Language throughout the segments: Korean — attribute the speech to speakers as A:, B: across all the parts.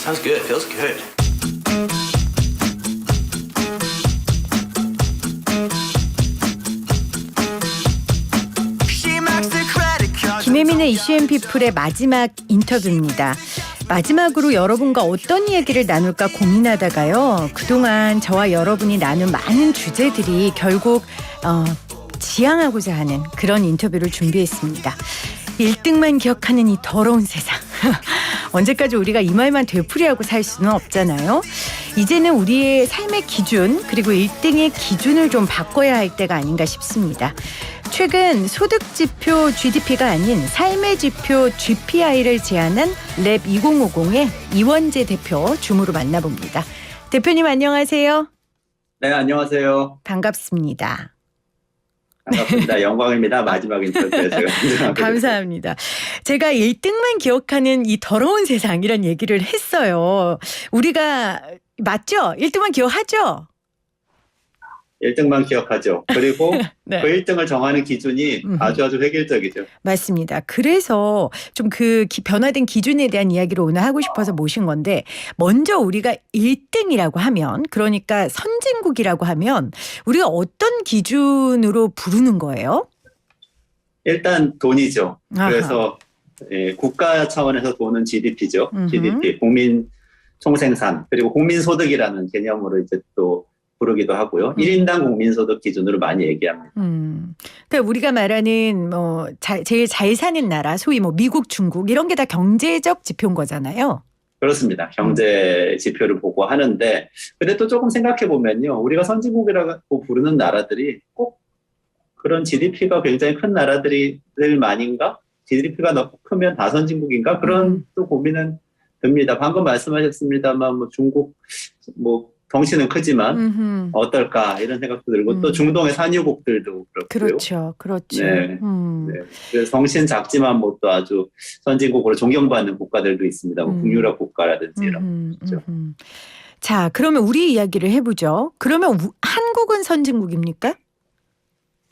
A: Sounds good. Feels good.
B: 김혜민의 이슈앤피플의 마지막 인터뷰입니다. 마지막으로 여러분과 어떤 이야기를 나눌까 고민하다가요. 그동안 저와 여러분이 나눈 많은 주제들이 결국 지향하고자 하는 그런 인터뷰를 준비했습니다. 1등만 기억하는 이 더러운 세상. 언제까지 우리가 이 말만 되풀이하고 살 수는 없잖아요. 이제는 우리의 삶의 기준 그리고 1등의 기준을 좀 바꿔야 할 때가 아닌가 싶습니다. 최근 소득지표 GDP가 아닌 삶의 지표 GPI를 제안한 랩 2050의 이원재 대표 줌으로 만나봅니다. 대표님 안녕하세요.
C: 네, 안녕하세요.
B: 반갑습니다.
C: 반갑습니다. 영광입니다. 마지막 인터뷰에서.
B: 감사합니다. 제가 1등만 기억하는 이 더러운 세상 이런 얘기를 했어요. 우리가 맞죠? 1등만 기억하죠?
C: 1등만 기억하죠. 그리고
B: 네.
C: 그 1등을 정하는 기준이 아주 획일적이죠.
B: 맞습니다. 그래서 좀 그 변화된 기준에 대한 이야기를 오늘 하고 싶어서 모신 건데 먼저 우리가 1등이라고 하면 그러니까 선진국이라고 하면 우리가 어떤 기준으로 부르는 거예요?
C: 일단 돈이죠.
B: 아하.
C: 그래서 국가 차원에서 돈은 GDP죠. GDP, 국민 총생산, 그리고 국민소득이라는 개념으로 이제 또 부르기도 하고요. 1인당 국민소득 기준으로 많이 얘기합니다.
B: 그러니까 우리가 말하는 제일 잘 사는 나라, 소위 미국, 중국 이런 게 다 경제적 지표인 거잖아요.
C: 그렇습니다. 경제 지표를 보고 하는데, 근데 또 조금 생각해 보면요, 우리가 선진국이라고 부르는 나라들이 꼭 그런 GDP가 굉장히 큰 나라들만인가? GDP가 너무 크면 다 선진국인가? 그런 또 고민은 듭니다. 방금 말씀하셨습니다만, 중국 덩치는 크지만 어떨까 이런 생각도 들고 또 중동의 산유국들도 그렇고요.
B: 그렇죠.
C: 네. 네. 그래서 덩치는 작지만 또 아주 선진국으로 존경받는 국가들도 있습니다. 북유럽 국가라든지 이런 거죠.
B: 자, 그러면 우리 이야기를 해보죠. 그러면 한국은 선진국입니까?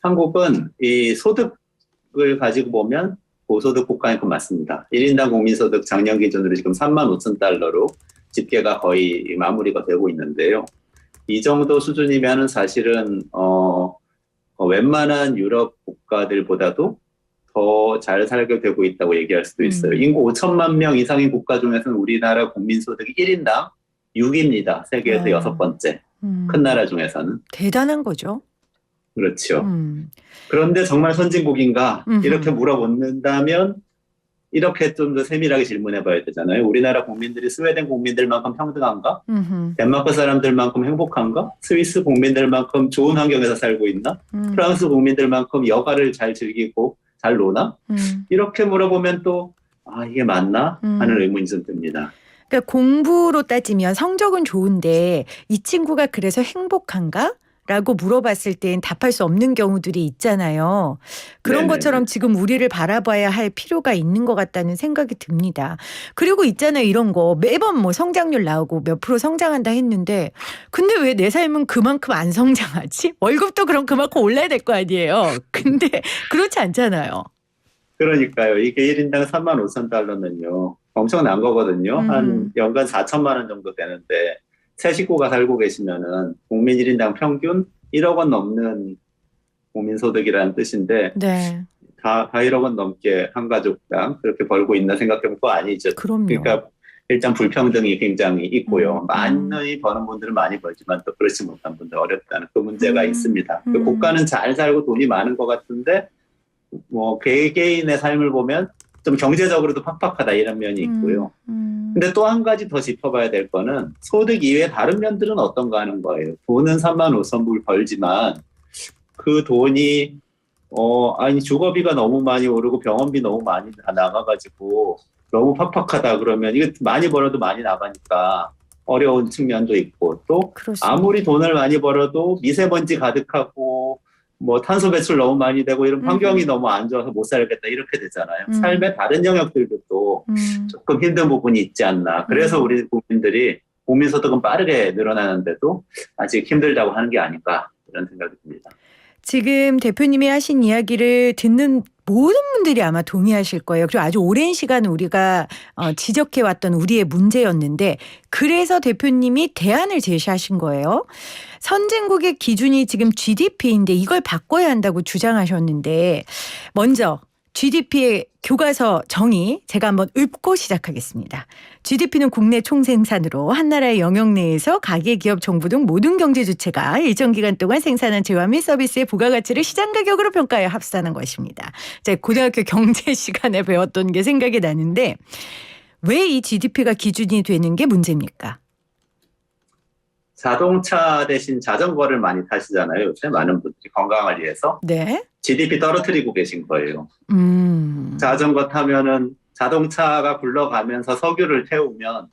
C: 한국은 이 소득을 가지고 보면 고소득 국가인 것 맞습니다. 1인당 국민소득 작년 기준으로 지금 35,000달러로 집계가 거의 마무리가 되고 있는데요. 이 정도 수준이면은 사실은 웬만한 유럽 국가들보다도 더 잘 살게 되고 있다고 얘기할 수도 있어요. 인구 5천만 명 이상인 국가 중에서는 우리나라 국민소득이 1인당 6입니다. 세계에서 6번째. 큰 나라 중에서는.
B: 대단한 거죠.
C: 그렇죠. 그런데 정말 선진국인가? 이렇게 물어본다면 이렇게 좀 더 세밀하게 질문해 봐야 되잖아요. 우리나라 국민들이 스웨덴 국민들만큼 평등한가? 덴마크 사람들만큼 행복한가? 스위스 국민들만큼 좋은 환경에서 살고 있나? 프랑스 국민들만큼 여가를 잘 즐기고 잘 노나? 이렇게 물어보면 또 이게 맞나? 하는 의문이 좀 듭니다.
B: 그러니까 공부로 따지면 성적은 좋은데 이 친구가 그래서 행복한가? 라고 물어봤을 땐 답할 수 없는 경우들이 있잖아요. 그런
C: 네네네.
B: 것처럼 지금 우리를 바라봐야 할 필요가 있는 것 같다는 생각이 듭니다. 그리고 있잖아요. 이런 거 매번 성장률 나오고 몇 프로 성장한다 했는데 근데 왜 내 삶은 그만큼 안 성장하지? 월급도 그럼 그만큼 올라야 될 거 아니에요. 근데 그렇지 않잖아요.
C: 그러니까요. 이게 1인당 35,000달러면요. 엄청난 거거든요. 한 연간 4천만 원 정도 되는데 세 식구가 살고 계시면은 국민 1인당 평균 1억 원 넘는 국민소득이라는 뜻인데
B: 네.
C: 다 1억 원 넘게 한 가족당 그렇게 벌고 있나 생각해보면 그거 아니죠.
B: 그럼요.
C: 그러니까 일단 불평등이 굉장히 있고요. 많이 버는 분들은 많이 벌지만 또 그렇지 못한 분들 어렵다는 그 문제가 있습니다. 그 국가는 잘 살고 돈이 많은 것 같은데 개개인의 삶을 보면 좀 경제적으로도 팍팍하다 이런 면이 있고요. 근데 또 한 가지 더 짚어봐야 될 거는 소득 이외에 다른 면들은 어떤가 하는 거예요. 돈은 35,000불 벌지만 그 돈이 주거비가 너무 많이 오르고 병원비 너무 많이 나가가지고 너무 팍팍하다 그러면 이거 많이 벌어도 많이 나가니까 어려운 측면도 있고 또
B: 그렇습니다.
C: 아무리 돈을 많이 벌어도 미세먼지 가득하고 탄소 배출 너무 많이 되고 이런 환경이 너무 안 좋아서 못 살겠다 이렇게 되잖아요. 삶의 다른 영역들도 또 조금 힘든 부분이 있지 않나. 그래서 우리 국민들이 국민소득은 빠르게 늘어나는데도 아직 힘들다고 하는 게 아닌가 이런 생각이 듭니다.
B: 지금 대표님이 하신 이야기를 듣는 모든 분들이 아마 동의하실 거예요. 그리고 아주 오랜 시간 우리가 지적해왔던 우리의 문제였는데 그래서 대표님이 대안을 제시하신 거예요. 선진국의 기준이 지금 GDP인데 이걸 바꿔야 한다고 주장하셨는데 먼저 GDP의 교과서 정의 제가 한번 읊고 시작하겠습니다. GDP는 국내 총생산으로 한 나라의 영역 내에서 가계, 기업, 정부 등 모든 경제 주체가 일정 기간 동안 생산한 재화 및 서비스의 부가가치를 시장 가격으로 평가하여 합산한 것입니다. 제가 고등학교 경제 시간에 배웠던 게 생각이 나는데 왜 이 GDP가 기준이 되는 게 문제입니까?
C: 자동차 대신 자전거를 많이 타시잖아요. 요새 많은 분들이 건강을 위해서.
B: 네.
C: GDP 떨어뜨리고 계신 거예요. 자전거 타면은 자동차가 굴러가면서 석유를 태우면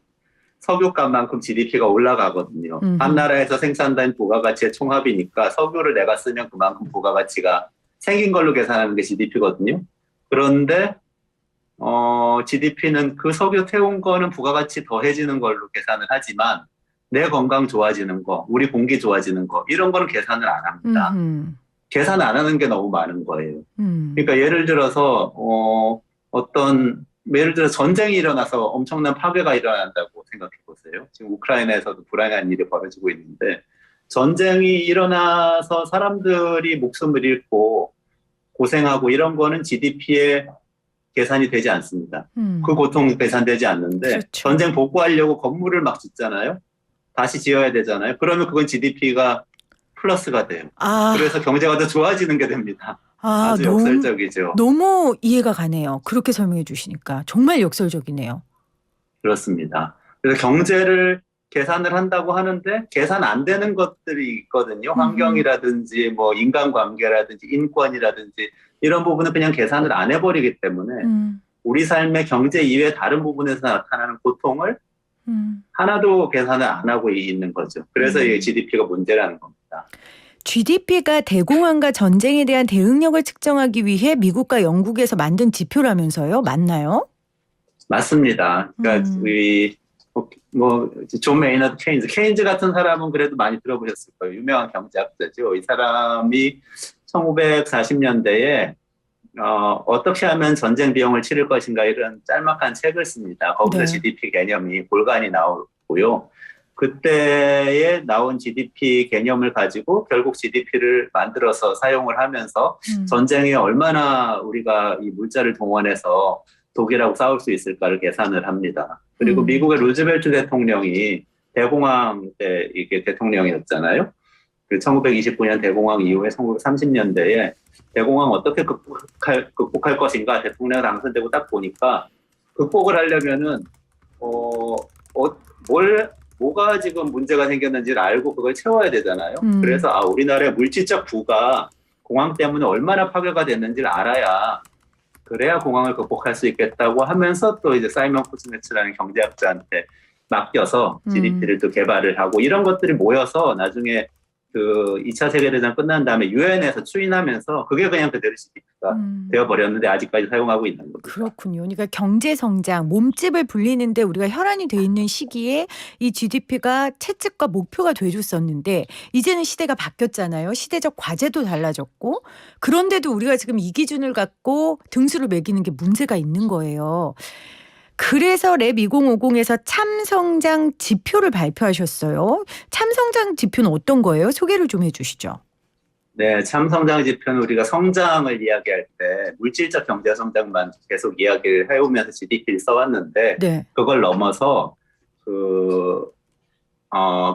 C: 석유값만큼 GDP가 올라가거든요. 한 나라에서 생산된 부가가치의 총합이니까 석유를 내가 쓰면 그만큼 부가가치가 생긴 걸로 계산하는 게 GDP거든요. 그런데 GDP는 그 석유 태운 거는 부가가치 더해지는 걸로 계산을 하지만 내 건강 좋아지는 거, 우리 공기 좋아지는 거 이런 거는 계산을 안 합니다. 계산 안 하는 게 너무 많은 거예요. 그러니까 예를 들어서 예를 들어 전쟁이 일어나서 엄청난 파괴가 일어난다고 생각해 보세요. 지금 우크라이나에서도 불안한 일이 벌어지고 있는데 전쟁이 일어나서 사람들이 목숨을 잃고 고생하고 이런 거는 GDP에 계산이 되지 않습니다. 그 고통 계산되지 않는데
B: 그렇죠.
C: 전쟁 복구하려고 건물을 막 짓잖아요. 다시 지어야 되잖아요. 그러면 그건 GDP가 플러스가 돼요. 그래서 경제가 더 좋아지는 게 됩니다. 아주 역설적이죠.
B: 너무 이해가 가네요. 그렇게 설명해 주시니까 정말 역설적이네요.
C: 그렇습니다. 그래서 경제를 계산을 한다고 하는데 계산 안 되는 것들이 있거든요. 환경이라든지 뭐 인간관계라든지 인권이라든지 이런 부분은 그냥 계산을 안 해버리기 때문에 우리 삶의 경제 이외 다른 부분에서 나타나는 고통을 하나도 계산을 안 하고 있는 거죠. 그래서 이 GDP가 문제라는 겁니다.
B: GDP가 대공황과 전쟁에 대한 대응력을 측정하기 위해 미국과 영국에서 만든 지표라면서요? 맞나요?
C: 맞습니다. 그러니까 존 메이너드 케인즈 같은 사람은 그래도 많이 들어보셨을 거예요. 유명한 경제학자죠. 이 사람이 1940년대에 어떻게 하면 전쟁 비용을 치를 것인가 이런 짤막한 책을 씁니다. 거기서
B: 네.
C: GDP 개념이 골간이 나오고요. 그때에 나온 GDP 개념을 가지고 결국 GDP를 만들어서 사용을 하면서 전쟁에 얼마나 우리가 이 물자를 동원해서 독일하고 싸울 수 있을까를 계산을 합니다. 그리고 미국의 루즈벨트 대통령이 대공황 때 이게 대통령이었잖아요. 그 1929년 대공황 이후에 1930년대에 대공황 어떻게 극복할 것인가 대통령 당선되고 딱 보니까 극복을 하려면은 뭐가 지금 문제가 생겼는지를 알고 그걸 채워야 되잖아요. 그래서 우리나라의 물질적 부가 공황 때문에 얼마나 파괴가 됐는지를 알아야 그래야 공황을 극복할 수 있겠다고 하면서 또 이제 사이먼 쿠즈네츠라는 경제학자한테 맡겨서 GDP를 또 개발을 하고 이런 것들이 모여서 나중에 그 2차 세계대전 끝난 다음에 유엔에서 추인하면서 그게 그냥 그대로 GDP가 되어버렸는데 아직까지 사용하고 있는 겁니다.
B: 그렇군요. 그러니까 경제 성장, 몸집을 불리는데 우리가 혈안이 돼 있는 시기에 이 GDP가 채찍과 목표가 돼줬었는데 이제는 시대가 바뀌었잖아요. 시대적 과제도 달라졌고 그런데도 우리가 지금 이 기준을 갖고 등수를 매기는 게 문제가 있는 거예요. 그래서 랩 2050에서 참성장 지표를 발표하셨어요. 참성장 지표는 어떤 거예요? 소개를 좀 해주시죠.
C: 네, 참성장 지표는 우리가 성장을 이야기할 때 물질적 경제 성장만 계속 이야기를 해오면서 GDP를 써왔는데
B: 네.
C: 그걸 넘어서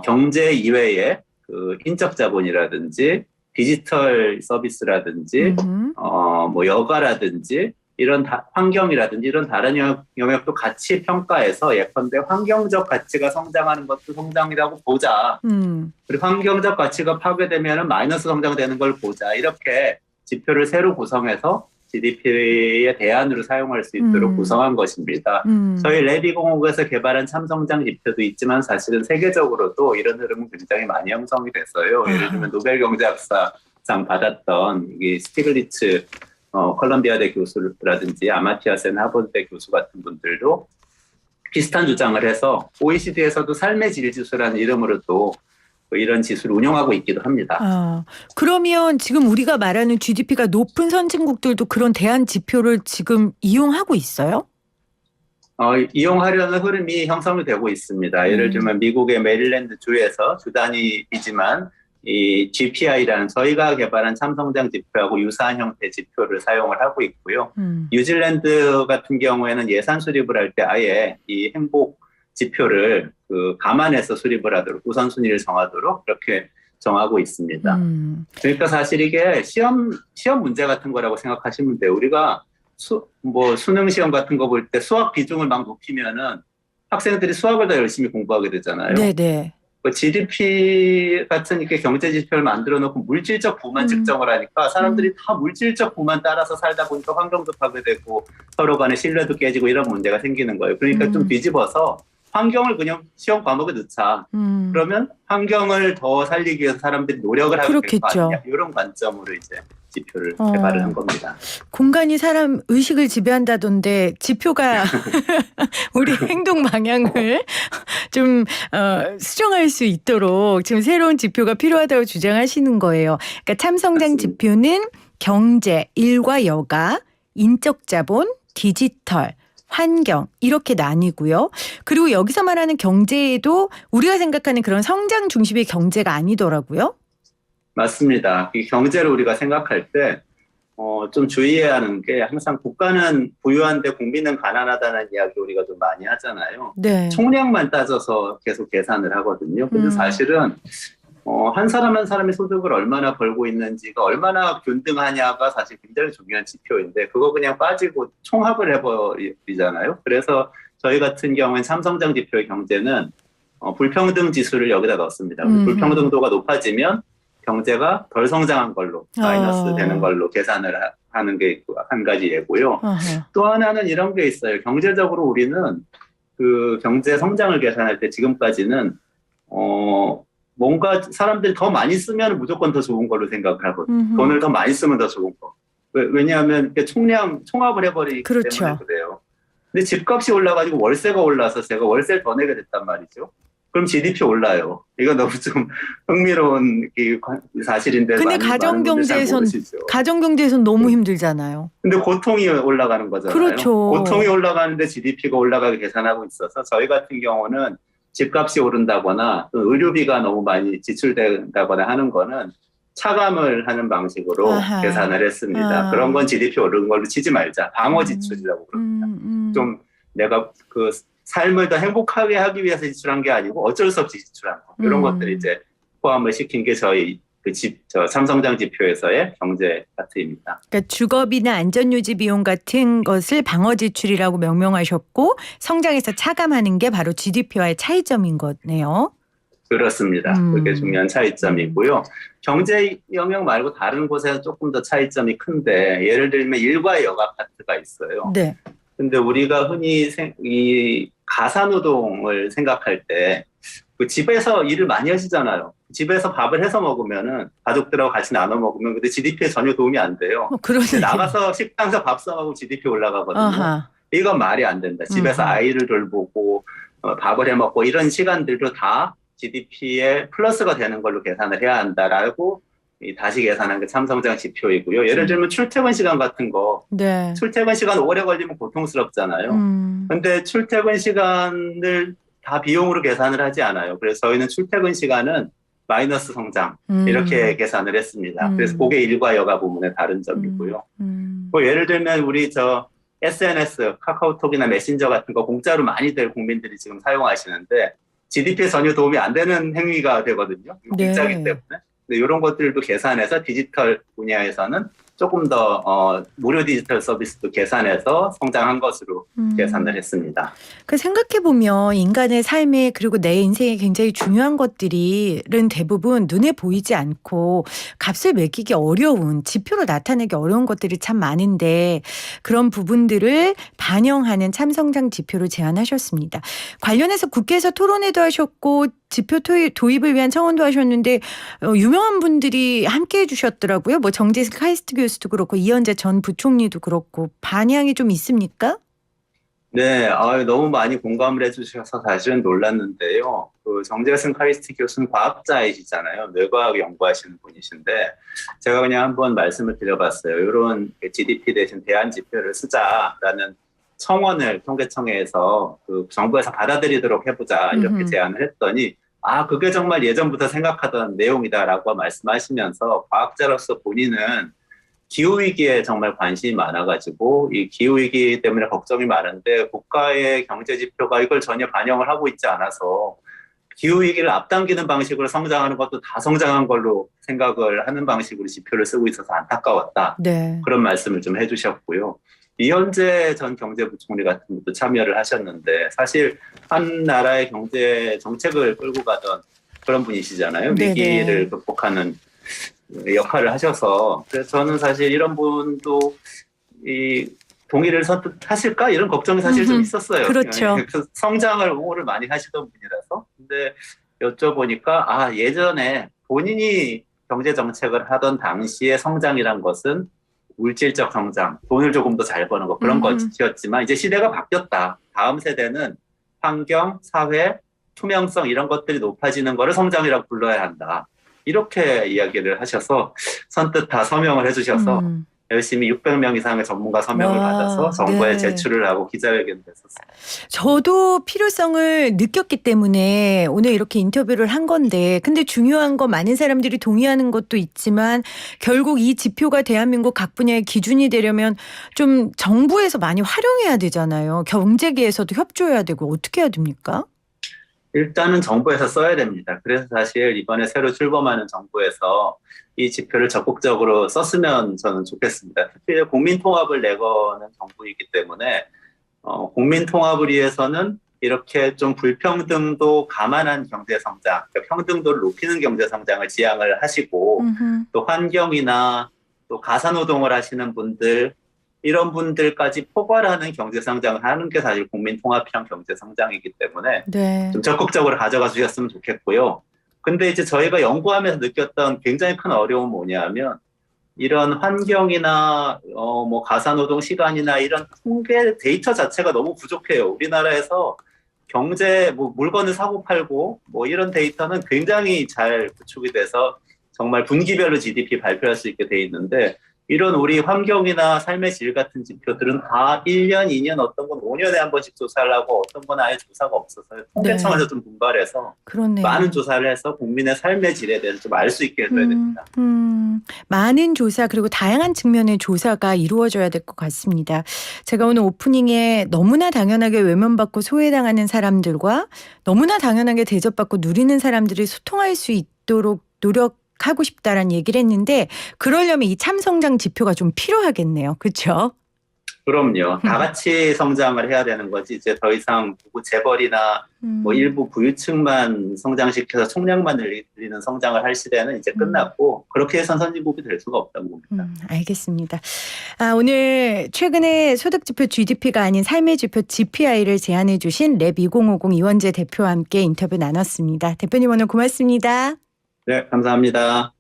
C: 경제 이외에 그 인적 자본이라든지 디지털 서비스라든지 뭐 여가라든지 이런 환경이라든지 이런 다른 영역도 같이 평가해서 예컨대 환경적 가치가 성장하는 것도 성장이라고 보자. 그리고 환경적 가치가 파괴되면 마이너스 성장되는 걸 보자. 이렇게 지표를 새로 구성해서 GDP의 대안으로 사용할 수 있도록 구성한 것입니다. 저희 랩2050에서 개발한 참성장 지표도 있지만 사실은 세계적으로도 이런 흐름은 굉장히 많이 형성이 됐어요. 예를 들면 노벨 경제학상 받았던 이 스티글리츠 컬럼비아대 교수라든지 아마티아 센 하버드대 교수 같은 분들도 비슷한 주장을 해서 OECD에서도 삶의 질 지수라는 이름으로 또 뭐 이런 지수를 운용하고 있기도 합니다.
B: 그러면 지금 우리가 말하는 GDP가 높은 선진국들도 그런 대안 지표를 지금 이용하고 있어요?
C: 이용하려는 흐름이 형성이 되고 있습니다. 예를 들면 미국의 메릴랜드 주에서 주 단위이지만 이 GPI라는 저희가 개발한 참성장 지표하고 유사한 형태의 지표를 사용을 하고 있고요. 뉴질랜드 같은 경우에는 예산 수립을 할 때 아예 이 행복 지표를 감안해서 수립을 하도록 우선순위를 정하도록 그렇게 정하고 있습니다. 그러니까 사실 이게 시험 문제 같은 거라고 생각하시면 돼요. 우리가 수능 시험 같은 거 볼 때 수학 비중을 막 높이면은 학생들이 수학을 더 열심히 공부하게 되잖아요.
B: 네네.
C: GDP 같은 이렇게 경제 지표를 만들어 놓고 물질적 부만 측정을 하니까 사람들이 다 물질적 부만 따라서 살다 보니까 환경도 파괴되고 서로 간의 신뢰도 깨지고 이런 문제가 생기는 거예요. 그러니까 좀 뒤집어서 환경을 그냥 시험 과목에 넣자. 그러면 환경을 더 살리기 위해서 사람들이 노력을 하게 될 거 아니냐. 이런 관점으로 이제 지표를 개발을 한 겁니다.
B: 공간이 사람 의식을 지배한다던데 지표가 우리 행동 방향을 좀 수정할 수 있도록 지금 새로운 지표가 필요하다고 주장하시는 거예요. 그러니까 참성장
C: 맞습니다.
B: 지표는 경제, 일과 여가, 인적 자본, 디지털, 환경 이렇게 나뉘고요. 그리고 여기서 말하는 경제에도 우리가 생각하는 그런 성장 중심의 경제가 아니더라고요.
C: 맞습니다. 이 경제를 우리가 생각할 때 좀 주의해야 하는 게 항상 국가는 부유한데 국민은 가난하다는 이야기 우리가 좀 많이 하잖아요.
B: 네.
C: 총량만 따져서 계속 계산을 하거든요. 근데 사실은 한 사람 한 사람의 소득을 얼마나 벌고 있는지가 얼마나 균등하냐가 사실 굉장히 중요한 지표인데 그거 그냥 빠지고 총합을 해버리잖아요. 그래서 저희 같은 경우엔 참성장 지표의 경제는 불평등 지수를 여기다 넣습니다. 불평등도가 높아지면 경제가 덜 성장한 걸로 마이너스 되는 걸로 계산을 하는 게 한 가지 예고요. 또 하나는 이런 게 있어요. 경제적으로 우리는 그 경제 성장을 계산할 때 지금까지는 뭔가 사람들이 더 많이 쓰면 무조건 더 좋은 걸로 생각을 하거든요. 돈을 더 많이 쓰면 더 좋은 거. 왜냐하면 총합을 해버리기
B: 그렇죠.
C: 때문에 그래요. 근데 집값이 올라가지고 월세가 올라서 제가 월세를 더 내게 됐단 말이죠. 그럼 GDP 올라요. 이거 너무 좀 흥미로운 사실인데.
B: 근데 가정경제에선 너무 힘들잖아요.
C: 근데 고통이 올라가는 거잖아요.
B: 그렇죠.
C: 고통이 올라가는데 GDP가 올라가게 계산하고 있어서 저희 같은 경우는 집값이 오른다거나 또 의료비가 너무 많이 지출된다거나 하는 거는 차감을 하는 방식으로 계산을 했습니다. 그런 건 GDP 오르는 걸로 치지 말자. 방어 지출이라고 그럽니다. 좀 내가 그 삶을 더 행복하게 하기 위해서 지출한 게 아니고 어쩔 수 없이 지출한 거. 이런 것들이 이제 포함을 시킨 게 저희 참성장 지표에서의 경제 파트입니다.
B: 그러니까 주거비나 안전유지 비용 같은 것을 방어 지출이라고 명명하셨고 성장에서 차감하는 게 바로 GDP와의 차이점인 거네요.
C: 그렇습니다. 그게 중요한 차이점이고요. 경제 영역 말고 다른 곳에서 조금 더 차이점이 큰데 예를 들면 일과 여가 파트가 있어요.
B: 네.
C: 근데 우리가 흔히 이 가사노동을 생각할 때 그 집에서 일을 많이 하시잖아요. 집에서 밥을 해서 먹으면은 가족들하고 같이 나눠 먹으면 근데 GDP에 전혀 도움이 안 돼요.
B: 그러네.
C: 나가서 식당에서 밥 사 먹으면 GDP 올라가거든요. 이건 말이 안 된다. 집에서 아이를 돌보고 밥을 해 먹고 이런 시간들도 다 GDP에 플러스가 되는 걸로 계산을 해야 한다라고 다시 계산한 게 참성장 지표이고요. 예를 들면 출퇴근 시간 같은 거.
B: 네.
C: 출퇴근 시간 오래 걸리면 고통스럽잖아요. 근데 출퇴근 시간을 다 비용으로 계산을 하지 않아요. 그래서 저희는 출퇴근 시간은 마이너스 성장 이렇게 계산을 했습니다. 그래서 그게 일과 여가 부문의 다른 점이고요. 뭐 예를 들면 우리 SNS, 카카오톡이나 메신저 같은 거 공짜로 많이들 국민들이 지금 사용하시는데 GDP에 전혀 도움이 안 되는 행위가 되거든요. 공짜기 때문에. 근데 이런 것들도 계산해서 디지털 분야에서는 조금 더 무료 디지털 서비스도 계산해서 성장한 것으로 계산을 했습니다.
B: 그 생각해보면 인간의 삶에 그리고 내 인생에 굉장히 중요한 것들은 대부분 눈에 보이지 않고 값을 매기기 어려운 지표로 나타내기 어려운 것들이 참 많은데 그런 부분들을 반영하는 참성장 지표를 제안하셨습니다. 관련해서 국회에서 토론회도 하셨고 지표 도입을 위한 청원도 하셨는데 유명한 분들이 함께해 주셨더라고요. 뭐 정재승 카이스트 교수도 그렇고 이현재 전 부총리도 그렇고 반향이 좀 있습니까?
C: 네, 너무 많이 공감을 해주셔서 사실은 놀랐는데요. 그 정재승 카리스트 교수는 과학자이시잖아요. 뇌과학 연구하시는 분이신데, 제가 그냥 한번 말씀을 드려봤어요. 이런 GDP 대신 대안 지표를 쓰자라는 청원을 통계청에서 그 정부에서 받아들이도록 해보자 이렇게 제안을 했더니, 그게 정말 예전부터 생각하던 내용이다라고 말씀하시면서 과학자로서 본인은 기후위기에 정말 관심이 많아가지고 이 기후위기 때문에 걱정이 많은데 국가의 경제지표가 이걸 전혀 반영을 하고 있지 않아서 기후위기를 앞당기는 방식으로 성장하는 것도 다 성장한 걸로 생각을 하는 방식으로 지표를 쓰고 있어서 안타까웠다.
B: 네.
C: 그런 말씀을 좀 해주셨고요. 이현재 전 경제부총리 같은 분도 참여를 하셨는데 사실 한 나라의 경제 정책을 끌고 가던 그런 분이시잖아요.
B: 네네.
C: 위기를 극복하는 역할을 하셔서 그래서 저는 사실 이런 분도 이 동의를 선뜻하실까 이런 걱정이 사실 좀 있었어요.
B: 그렇죠.
C: 성장을 옹호를 많이 하시던 분이라서. 근데 여쭤보니까 예전에 본인이 경제 정책을 하던 당시의 성장이란 것은 물질적 성장, 돈을 조금 더 잘 버는 거 그런 것이었지만 이제 시대가 바뀌었다. 다음 세대는 환경, 사회, 투명성 이런 것들이 높아지는 거를 성장이라고 불러야 한다. 이렇게 이야기를 하셔서 선뜻 다 서명을 해주셔서 열심히 600명 이상의 전문가 서명을 받아서 정부에
B: 네.
C: 제출을 하고 기자회견도 했었어요.
B: 저도 필요성을 느꼈기 때문에 오늘 이렇게 인터뷰를 한 건데 근데 중요한 건 많은 사람들이 동의하는 것도 있지만 결국 이 지표가 대한민국 각 분야의 기준이 되려면 좀 정부에서 많이 활용해야 되잖아요. 경제계에서도 협조해야 되고 어떻게 해야 됩니까?
C: 일단은 정부에서 써야 됩니다. 그래서 사실 이번에 새로 출범하는 정부에서 이 지표를 적극적으로 썼으면 저는 좋겠습니다. 특히 국민통합을 내거는 정부이기 때문에 국민 통합을 위해서는 이렇게 좀 불평등도 감안한 경제 성장, 그러니까 평등도를 높이는 경제 성장을 지향을 하시고 또 환경이나 또 가사노동을 하시는 분들 이런 분들까지 포괄하는 경제 성장을 하는 게 사실 국민 통합형 경제 성장이기 때문에
B: 네.
C: 좀 적극적으로 가져가 주셨으면 좋겠고요. 근데 이제 저희가 연구하면서 느꼈던 굉장히 큰 어려움은 뭐냐면 이런 환경이나 뭐 가사노동 시간이나 이런 통계 데이터 자체가 너무 부족해요. 우리나라에서 경제 뭐 물건을 사고 팔고 뭐 이런 데이터는 굉장히 잘 구축이 돼서 정말 분기별로 GDP 발표할 수 있게 돼 있는데 이런 우리 환경이나 삶의 질 같은 지표들은 다 1년, 2년 어떤 건 5년에 한 번씩 조사를 하고 어떤 건 아예 조사가 없어서 통계청에서 좀 분발해서
B: 그렇네요.
C: 많은 조사를 해서 국민의 삶의 질에 대해서 좀 알 수 있게 해줘야 됩니다.
B: 많은 조사 그리고 다양한 측면의 조사가 이루어져야 될 것 같습니다. 제가 오늘 오프닝에 너무나 당연하게 외면받고 소외당하는 사람들과 너무나 당연하게 대접받고 누리는 사람들이 소통할 수 있도록 노력하고 싶다라는 얘기를 했는데 그러려면 이 참성장 지표가 좀 필요하겠네요. 그렇죠?
C: 그럼요. 다 같이 성장을 해야 되는 거지. 이제 더 이상 누구 재벌이나 뭐 일부 부유층만 성장시켜서 총량만 늘리는 성장을 할 시대는 이제 끝났고 그렇게 해선 선진국이 될 수가 없다고 봅니다.
B: 알겠습니다. 오늘 최근에 소득지표 GDP가 아닌 삶의 지표 GPI를 제안해 주신 랩2050 이원재 대표와 함께 인터뷰 나눴습니다. 대표님 오늘 고맙습니다.
C: 네, 감사합니다.